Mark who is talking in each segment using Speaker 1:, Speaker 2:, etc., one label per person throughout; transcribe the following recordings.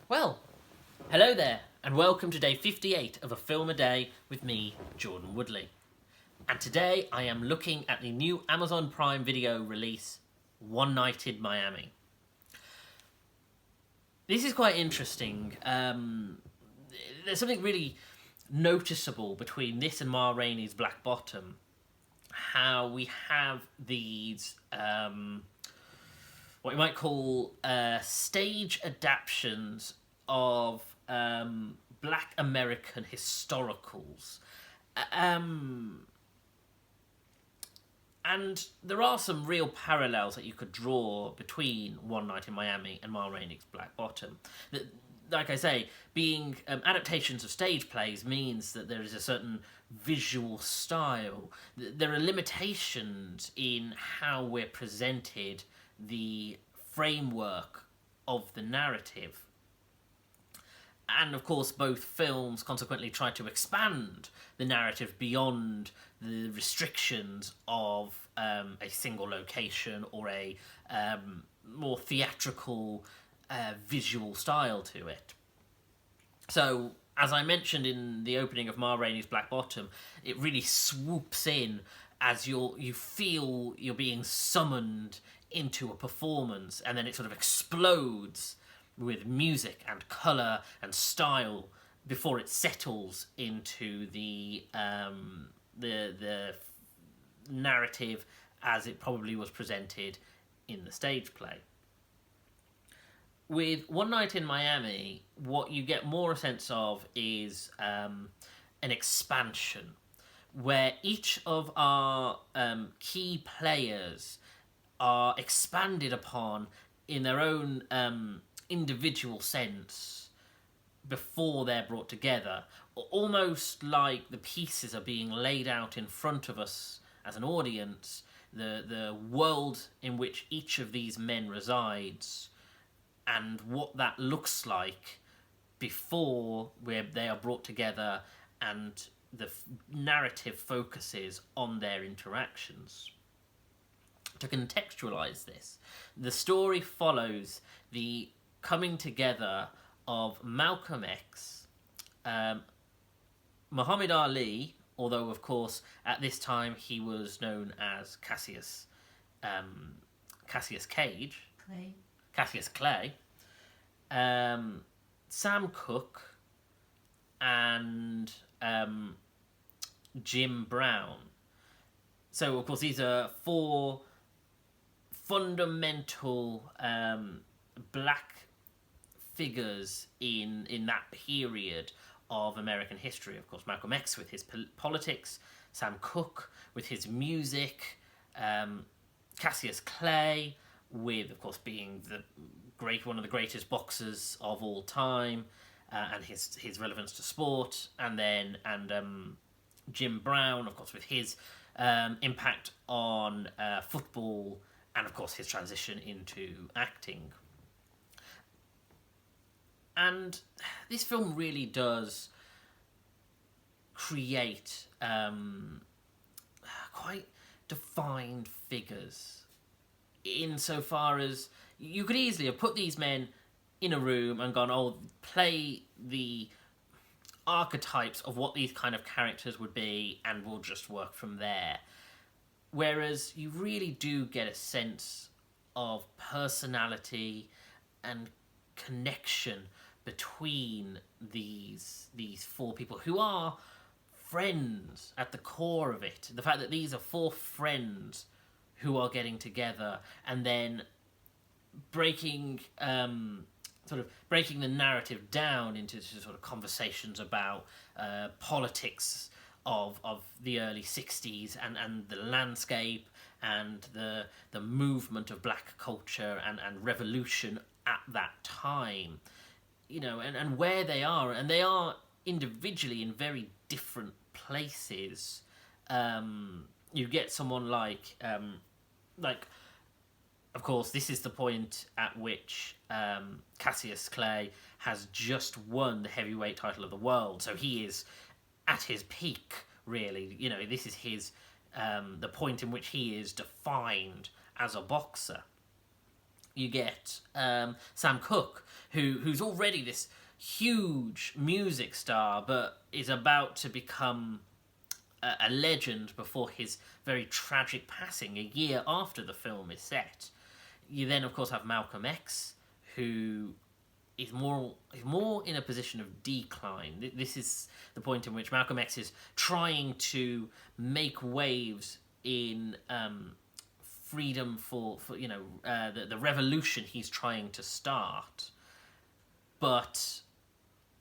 Speaker 1: Well, hello there, and welcome to day 58 of A Film a Day with me, Jordan Woodley. And today I am looking at the new Amazon Prime Video release, One Night in Miami. This is quite interesting. There's something really noticeable between this and Ma Rainey's Black Bottom. How we have these, what you might call stage adaptations of Black American historicals. And there are some real parallels that you could draw between One Night in Miami and Ma Rainey's Black Bottom. Like I say, being adaptations of stage plays means that there is a certain visual style. There are limitations in how we're presented the framework of the narrative. And of course, both films consequently try to expand the narrative beyond the restrictions of a single location or a more theatrical visual style to it. So, as I mentioned in the opening of Ma Rainey's Black Bottom, it really swoops in as you feel you're being summoned into a performance, and then it sort of explodes with music and colour and style before it settles into the narrative as it probably was presented in the stage play. With One Night in Miami, what you get more a sense of is an expansion, where each of our key players are expanded upon in their own individual sense before they're brought together, almost like the pieces are being laid out in front of us as an audience, the world in which each of these men resides and what that looks like before they are brought together, and the narrative focuses on their interactions. To contextualize this, the story follows the coming together of Malcolm X, Muhammad Ali, although of course at this time he was known as Cassius Clay, Sam Cooke, and Jim Brown. So of course these are four fundamental black figures in that period of American history. Of course, Malcolm X with his politics, Sam Cooke with his music, Cassius Clay with, of course, being one of the greatest boxers of all time, and his relevance to sport, and Jim Brown, of course, with his impact on football, and of course his transition into acting. And this film really does create quite defined figures, insofar as you could easily have put these men in a room and gone, oh, play the archetypes of what these kind of characters would be, and we'll just work from there. Whereas you really do get a sense of personality and connection between these four people who are friends at the core of it. The fact that these are four friends who are getting together and then breaking the narrative down into sort of conversations about politics of the early 60s and the landscape and the movement of black culture and revolution at that time, and where they are, and they are individually in very different places. You get someone like, of course, this is the point at which Cassius Clay has just won the heavyweight title of the world, so he is at his peak, really. This is his the point in which he is defined as a boxer. you get Sam Cooke, who's already this huge music star, but is about to become a legend before his very tragic passing a year after the film is set. You then, of course, have Malcolm X, who is more in a position of decline. This is the point in which Malcolm X is trying to make waves in freedom for the revolution he's trying to start, but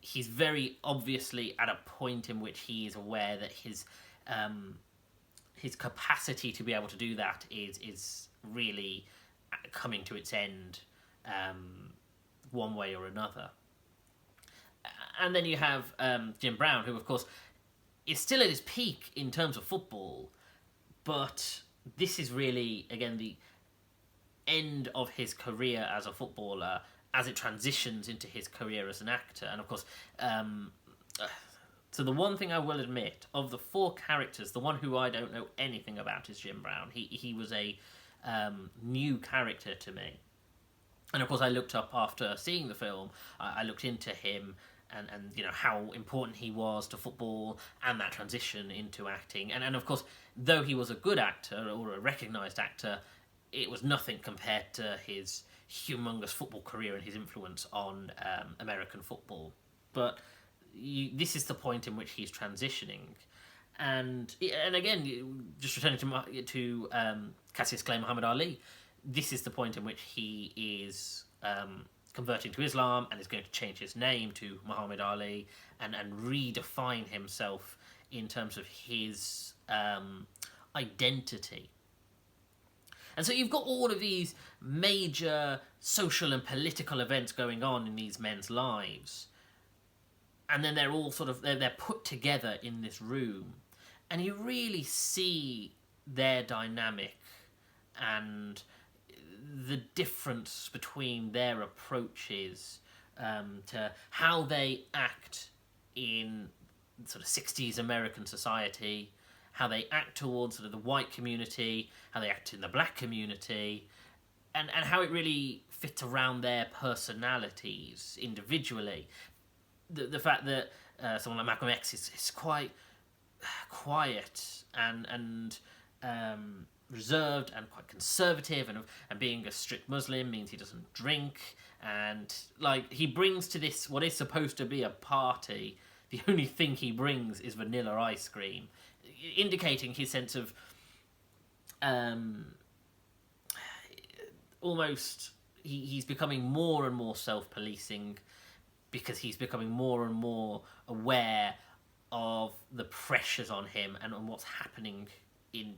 Speaker 1: he's very obviously at a point in which he is aware that his capacity to be able to do that is really coming to its end, one way or another. And then you have Jim Brown, who of course is still at his peak in terms of football, but this is really, again, the end of his career as a footballer as it transitions into his career as an actor. And of course, so the one thing I will admit, of the four characters, the one who I don't know anything about is Jim Brown. He was a new character to me. And of course, I looked up after seeing the film. I looked into him and how important he was to football and that transition into acting. And of course, though he was a good actor or a recognised actor, it was nothing compared to his humongous football career and his influence on American football. But this is the point in which he's transitioning. And again, just returning to Cassius Clay, Muhammad Ali, this is the point in which he is converting to Islam and is going to change his name to Muhammad Ali and redefine himself in terms of his identity. And so you've got all of these major social and political events going on in these men's lives. And then they're all they're put together in this room. And you really see their dynamic and the difference between their approaches to how they act in sort of 60s American society, how they act towards sort of the white community, how they act in the black community, and how it really fits around their personalities individually. The fact that someone like Malcolm X is quite quiet and reserved and quite conservative, and being a strict Muslim means he doesn't drink, and like he brings to this what is supposed to be a party, the only thing he brings is vanilla ice cream, indicating his sense of almost he's becoming more and more self-policing because he's becoming more and more aware of the pressures on him and on what's happening in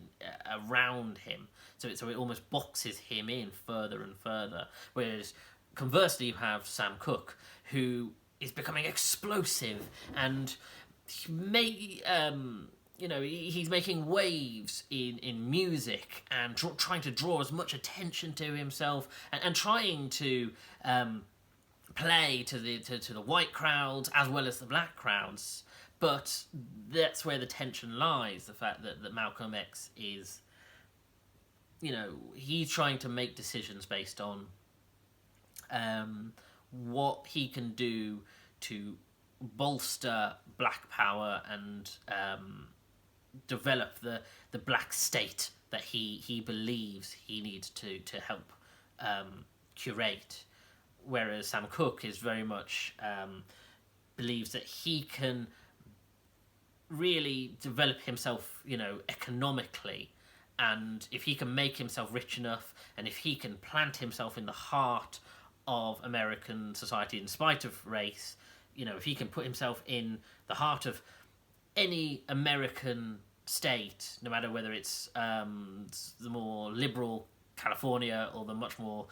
Speaker 1: around him. So it almost boxes him in further and further. Whereas conversely, you have Sam Cooke, who is becoming explosive and he's making waves in music and trying to draw as much attention to himself and trying to play to the white crowds as well as the black crowds. But that's where the tension lies, the fact that Malcolm X is, he's trying to make decisions based on what he can do to bolster black power and develop the black state that he believes he needs to help curate. Whereas Sam Cooke is very much believes that he can really develop himself, economically, and if he can make himself rich enough, and if he can plant himself in the heart of American society in spite of race, if he can put himself in the heart of any American state, no matter whether it's the more liberal California or the much more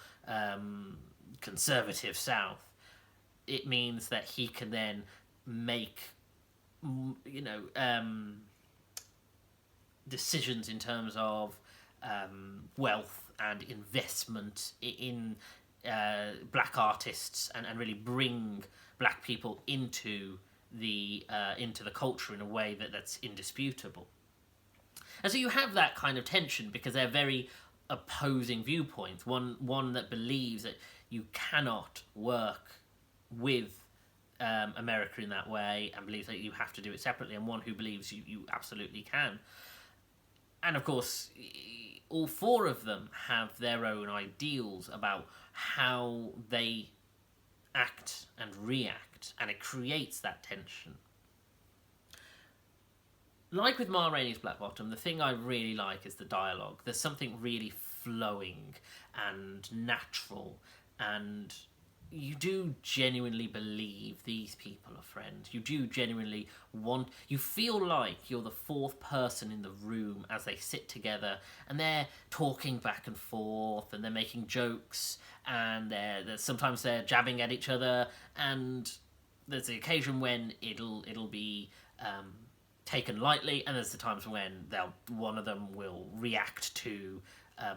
Speaker 1: conservative South, it means that he can then make decisions in terms of wealth and investment in black artists and really bring black people into the culture in a way that's indisputable. And so you have that kind of tension because they're very opposing viewpoints. One that believes that you cannot work with America in that way and believes that you have to do it separately, and one who believes you absolutely can. And of course, all four of them have their own ideals about how they act and react, and it creates that tension. Like with Ma Rainey's Black Bottom, the thing I really like is the dialogue. There's something really flowing and natural, and you do genuinely believe these people are friends. You do genuinely you feel like you're the fourth person in the room as they sit together and they're talking back and forth and they're making jokes and sometimes they're jabbing at each other, and there's the occasion when it'll be taken lightly, and there's the times when one of them will react to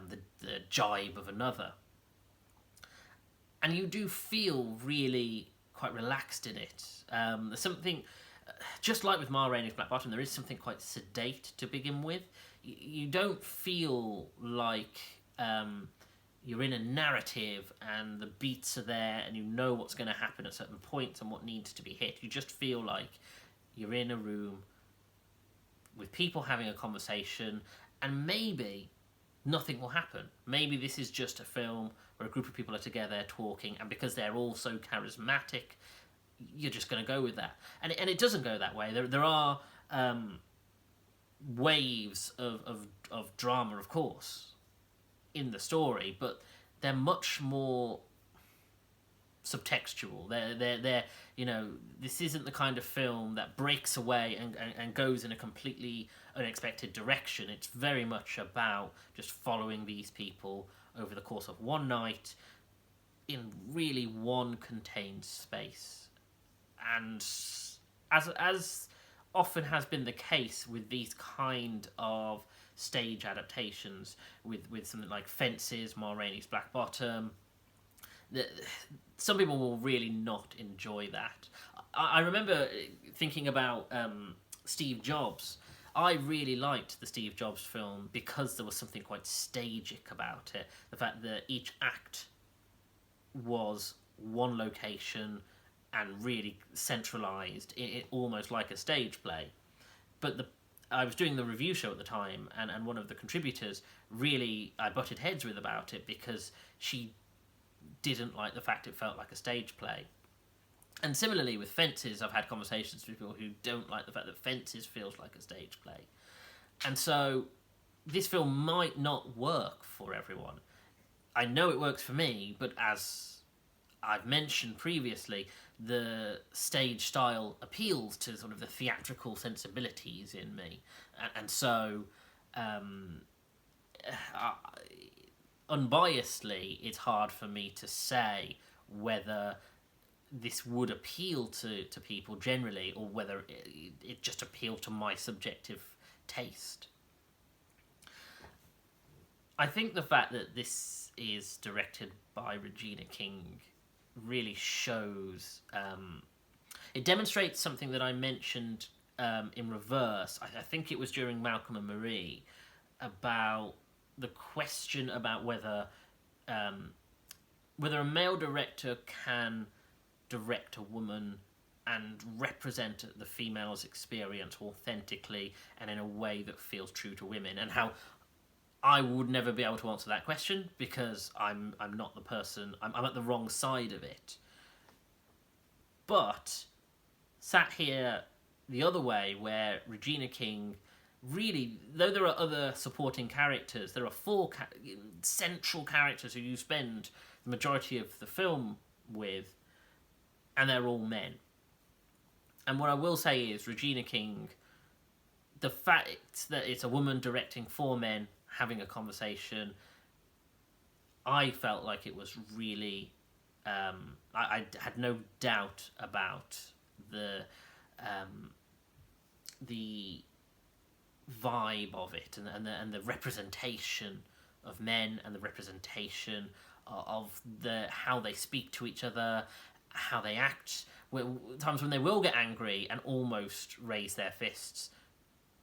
Speaker 1: the jibe of another. And you do feel really quite relaxed in it. There's something, just like with Ma Rainey's Black Bottom, there is something quite sedate to begin with. You don't feel like you're in a narrative and the beats are there and you know what's going to happen at certain points and what needs to be hit. You just feel like you're in a room with people having a conversation, and maybe nothing will happen. Maybe this is just a film where a group of people are together talking, and because they're all so charismatic, you're just going to go with that. And it doesn't go that way. There are waves of drama, of course, in the story, but they're much more subtextual. They're this isn't the kind of film that breaks away and goes in a completely unexpected direction. It's very much about just following these people over the course of one night in really one contained space. And as often has been the case with these kind of stage adaptations, with something like Fences, Ma Rainey's Black Bottom, some people will really not enjoy that. I remember thinking about Steve Jobs. I really liked the Steve Jobs film because there was something quite stagic about it. The fact that each act was one location and really centralised, it almost like a stage play. But I was doing the review show at the time, and one of the contributors really I butted heads with about it because she didn't like the fact it felt like a stage play. And similarly with Fences, I've had conversations with people who don't like the fact that Fences feels like a stage play. And so this film might not work for everyone. I know it works for me, but as I've mentioned previously, the stage style appeals to sort of the theatrical sensibilities in me. And so unbiasedly, it's hard for me to say whether this would appeal to people generally or whether it just appealed to my subjective taste. I think the fact that this is directed by Regina King really shows... it demonstrates something that I mentioned in reverse. I think it was during Malcolm and Marie, about the question about whether a male director can direct a woman and represent the female's experience authentically and in a way that feels true to women, and how I would never be able to answer that question because I'm not the person, I'm at the wrong side of it. But sat here the other way, where Regina King really, though there are other supporting characters, there are four central characters who you spend the majority of the film with, and they're all men. And what I will say is, Regina King, the fact that it's a woman directing four men having a conversation, I felt like it was really... I had no doubt about the vibe of it and the representation of men and the representation of how they speak to each other, how they act, times when they will get angry and almost raise their fists,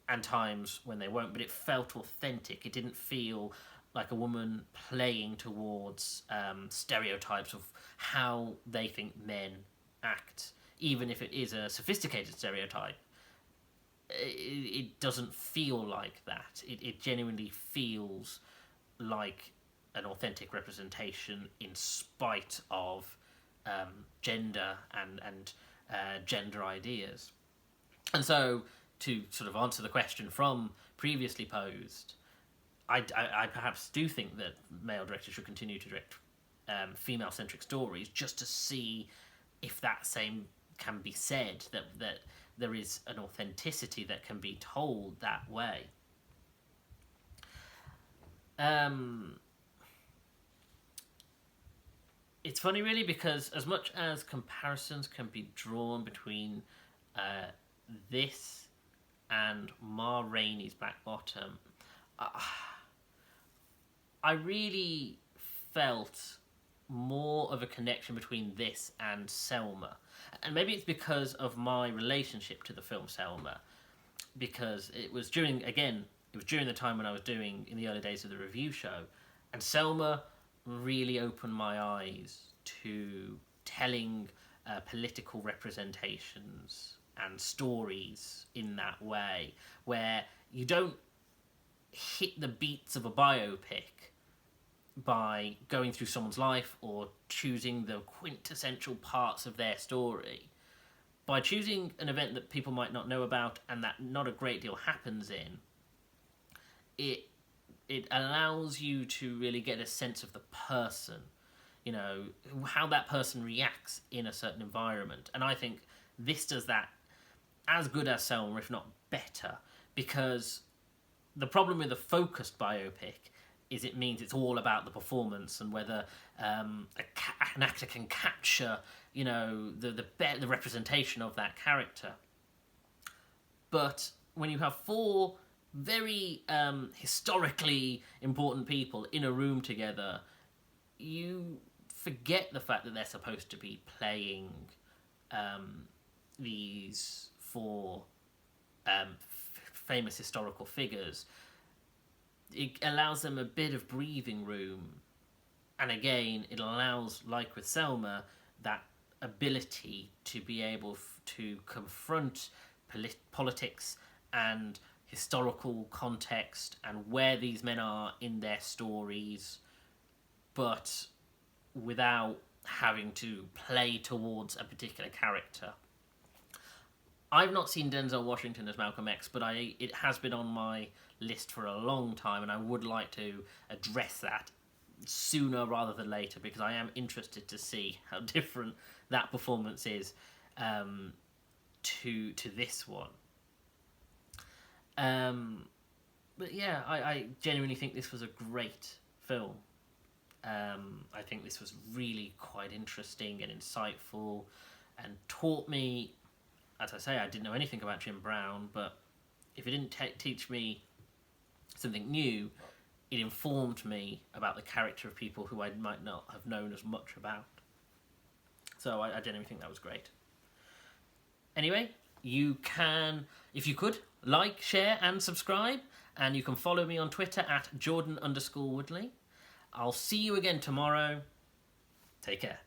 Speaker 1: and times when they won't, but it felt authentic. It didn't feel like a woman playing towards stereotypes of how they think men act, even if it is a sophisticated stereotype. It doesn't feel like that. It genuinely feels like an authentic representation in spite of gender and gender ideas. And so, to sort of answer the question from previously posed, I perhaps do think that male directors should continue to direct female-centric stories, just to see if that same can be said, that there is an authenticity that can be told that way. It's funny, really, because as much as comparisons can be drawn between this and Ma Rainey's Black Bottom, I really felt more of a connection between this and Selma. And maybe it's because of my relationship to the film Selma, because it was during the time when I was doing, in the early days of the review show, and Selma really opened my eyes to telling political representations and stories in that way, where you don't hit the beats of a biopic by going through someone's life or choosing the quintessential parts of their story. By choosing an event that people might not know about and that not a great deal happens in, it allows you to really get a sense of the person, you know, how that person reacts in a certain environment. And I think this does that as good as Selma, if not better, because the problem with a focused biopic is it means it's all about the performance and whether an actor can capture, you know, the representation of that character. But when you have four very historically important people in a room together, you forget the fact that they're supposed to be playing these four famous historical figures. It allows them a bit of breathing room, and again, it allows, like with Selma, that ability to be able to confront politics and historical context and where these men are in their stories, but without having to play towards a particular character. I've not seen Denzel Washington as Malcolm X, but it has been on my list for a long time, and I would like to address that sooner rather than later, because I am interested to see how different that performance is to this one. But yeah, I genuinely think this was a great film. I think this was really quite interesting and insightful, and taught me, as I say, I didn't know anything about Jim Brown, but if it didn't teach me something new, it informed me about the character of people who I might not have known as much about. So I genuinely think that was great. Anyway, you can, if you could, like, share and subscribe, and you can follow me on Twitter at Jordan_Woodley. I'll see you again tomorrow. Take care.